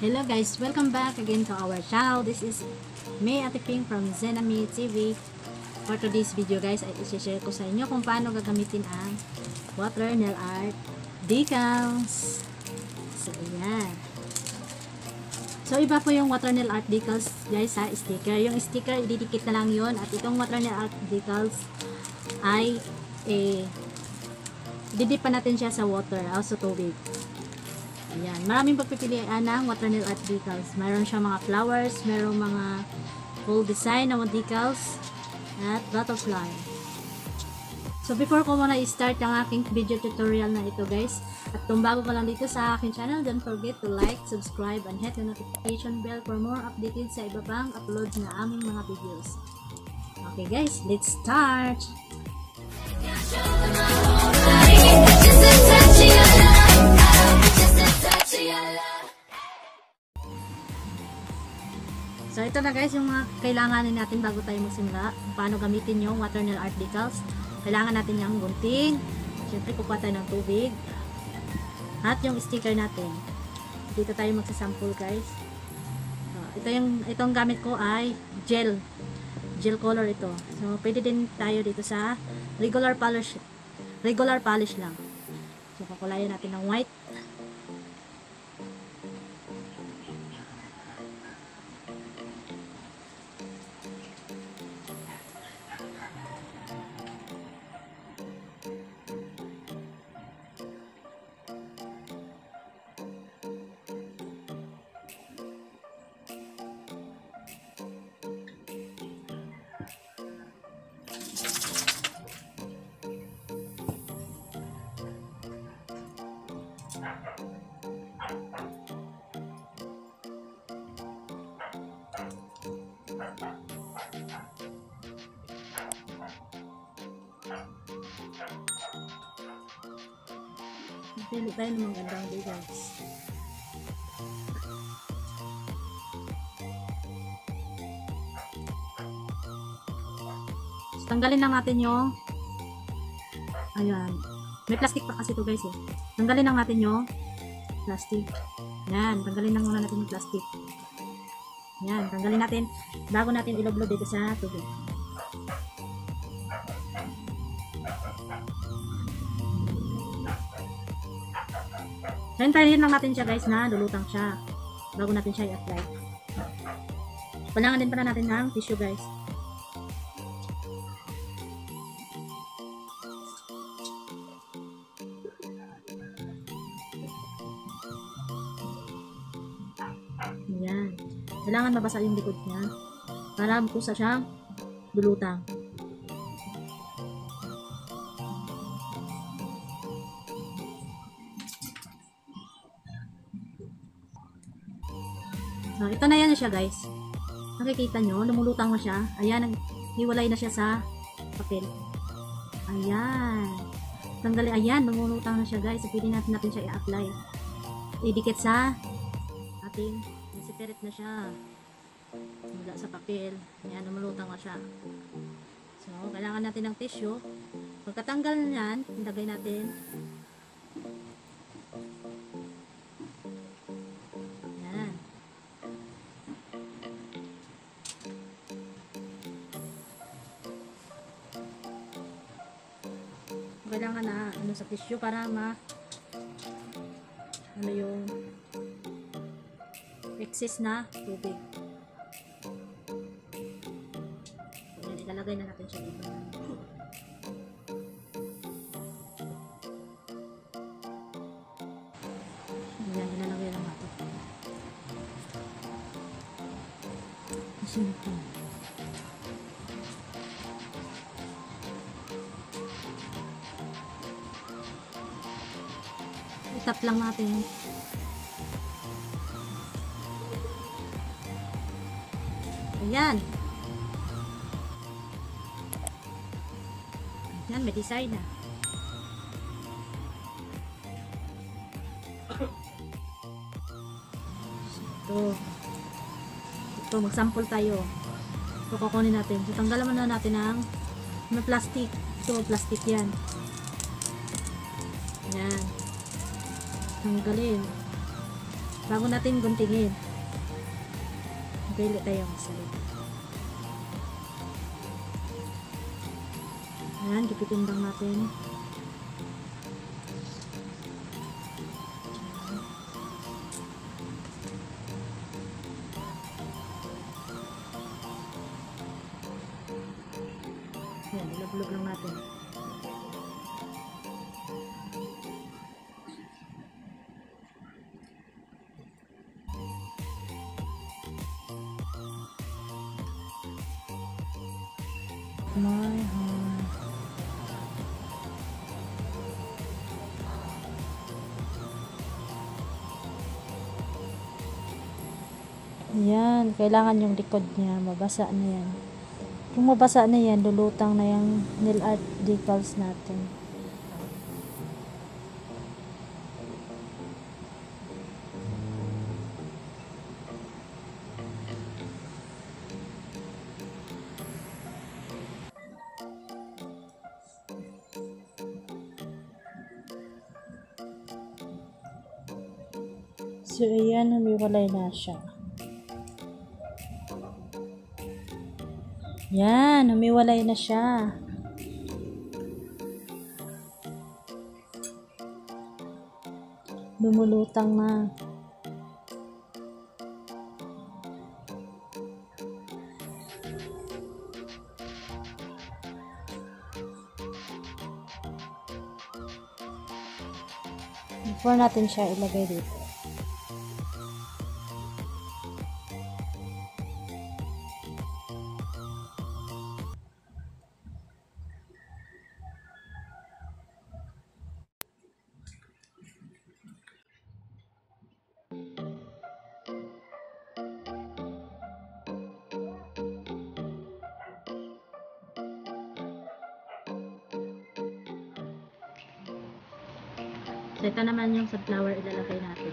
Hello guys, welcome back again to our channel. This is me, Ate Ping from Zenami TV. For today's video guys, ay isi-share ko sa inyo kung paano gagamitin ang water nail art decals. So, ayan. So, iba po yung water nail art decals guys sa sticker. Yung sticker, ididikit na lang yun. At itong water nail art decals ay didip pa natin siya sa water, sa tubig. Ayan, maraming pagpipilian ng water nail art decals. Mayroon siya mga flowers, mayroong mga full design na decals, at butterfly. So before ko muna i-start ang aking video tutorial na ito guys, at kung bago ka lang dito sa aking channel, don't forget to like, subscribe, and hit the notification bell for more updated sa iba pang uploads na aming mga videos. Okay guys, let's start! So ito na guys yung mga kailanganin natin bago tayo magsimula kung paano gamitin yung water nail art decals. Kailangan natin yung gunting, syempre kukuha tayo ng tubig, at yung sticker natin. Dito tayo magsasample guys. Itong gamit ko ay gel color ito. So pwede din tayo dito sa regular polish lang. So kukulayan natin ng white. Pili tayo ng magandang decals. So, tanggalin lang natin yung ayan. May plastic pa kasi ito guys eh. Tanggalin lang natin yung plastic. Yan, tanggalin lang muna natin yung plastic. Yan, tanggalin natin bago natin iloblob dito sa tubig. Hintayin lang natin siya guys na lulutang siya bago natin siya i-apply. Kailangan din pala natin ng tissue guys. Ayan. Kailangan mabasa yung likod niya para kusa siyang lulutang. So, ito na yan siya guys. Nakikita nyo, lumulutang na siya. Ayan, hiwalay na siya sa papel. Ayan. Tanggalin, ayan, lumulutang na siya guys. So, pwede natin siya i-apply. Idikit sa ating, separate na siya. Mula sa papel. Ayan, lumulutang na siya. So, kailangan natin ng tissue. Pagkatanggal niyan, ilagay natin. Kailangan na sa tissue para yung excess na tubig. Ayan, ilalagay na natin siya dito. Ayan, ilalagay lang natin. Simple. Tap lang natin. Ayan. Ayan, may design na. Ito, mag-sample tayo. Ito, kukunin natin. So, tanggalan muna natin ang may plastic. Ito, plastic yan. Ayan. Tanggalin. Bago natin guntingin. Pili tayo ng salita. Ayan, gipitin lang natin. Ayan, ilog-log lang natin. My heart. Yan, kailangan yung likod niya mabasa na yan. Kung mabasa na yan, lulutang na yung nail art decals natin. So, ayan, humiwalay na siya. Yan, humiwalay na siya. Lumulutang na. Before natin siya ilagay dito. So, ito naman yung sunflower ilalagay natin.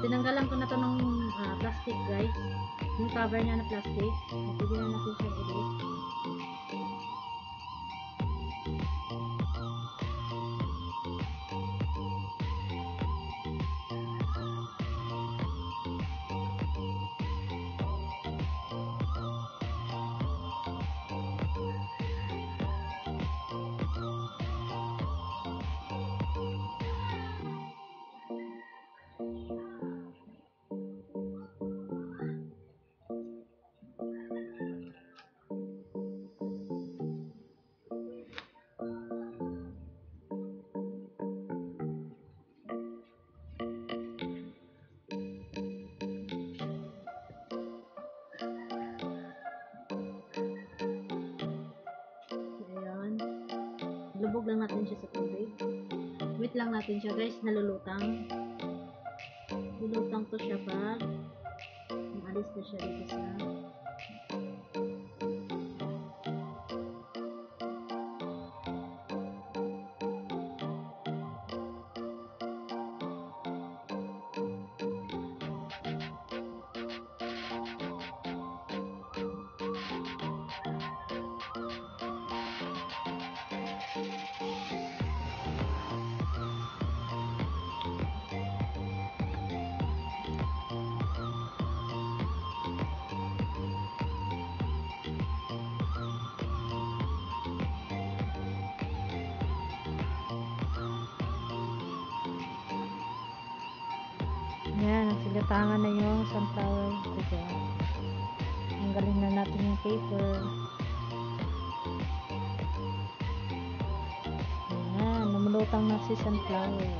Tinanggalan ko na to ng plastic, guys. Yung cover niya na plastic. Pwede na natin siya ulit. Lubog lang natin siya sa tubig. Wait lang natin siya, guys, nalulutang. Lulutang to siya pag maalis na siya dito sa yan, nagsigatangan na yung sunflower. Diba? Tanggalin na natin yung paper. Yan, namulutang na si sunflower.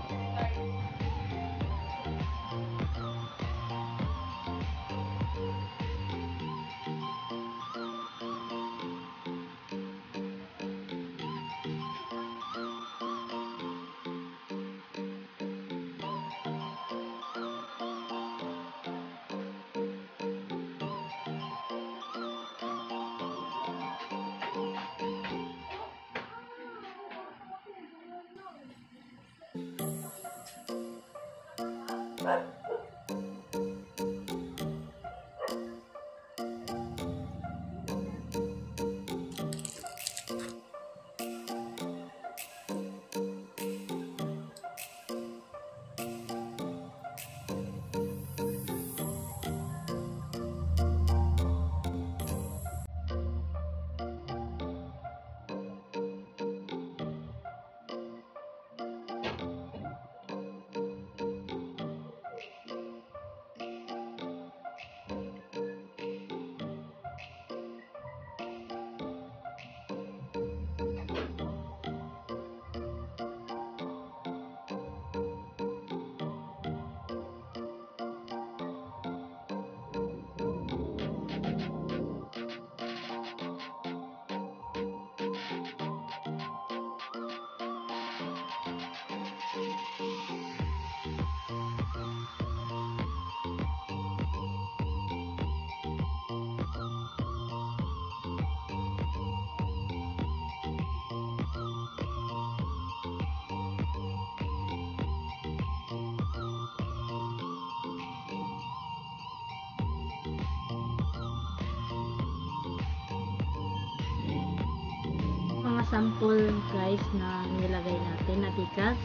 Mga sample guys na nilagay natin na decals.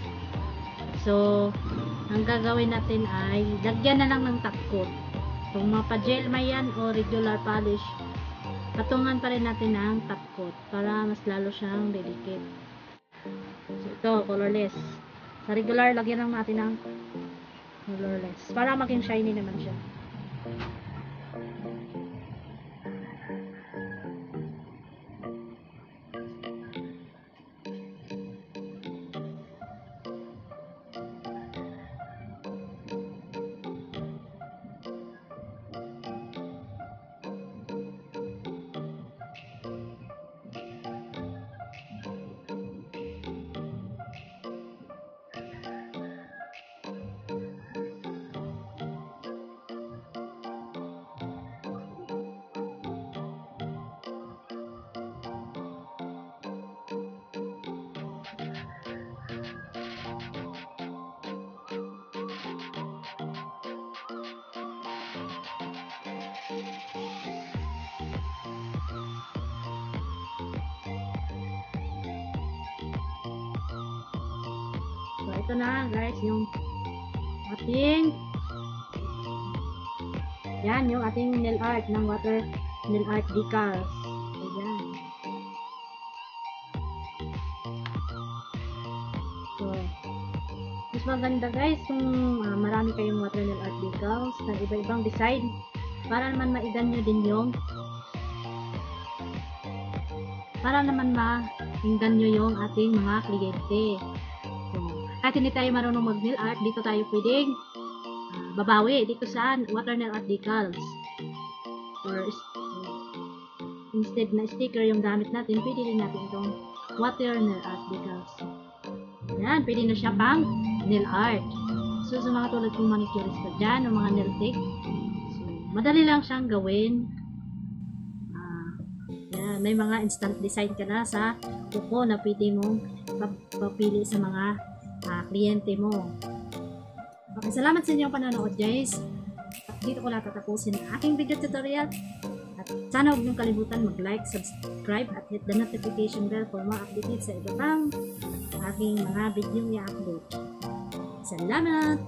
So, ang gagawin natin ay lagyan na lang ng top coat. Kung mapa-gel may yan o regular polish, patungan pa rin natin ng top coat para mas lalo siyang delicate. So, ito, colorless. Sa regular, lagyan lang natin ng colorless para maging shiny naman siya. So, ito na guys, yung ating yung ating nail art ng water nail art decals. Ayan. So, mas maganda guys kung marami kayong water nail art decals na iba-ibang design para naman maigan nyo din yung mainggan nyo yung ating mga kliyente. So, kahit hindi tayo marunong mag nail art, dito tayo pwedeng babawi dito sa water nail art decals. Or instead na sticker yung gamit natin, pwede rin natin itong water nail art decals. Yan, pwede na siya pang nail art. So, sa mga tulad kong manicurista dyan, o mga nail tech, so, madali lang siyang gawin. Yan, may mga instant design ka na sa kuko na pwede mong papili sa mga kliyente mo. Okay, salamat sa inyong panonood guys. Dito ko lang tatapusin ang aking video tutorial. At sana huwag niyong kalimutan mag-like, subscribe, at hit the notification bell for more updates sa iba pang aking mga video i-upload. Salamat!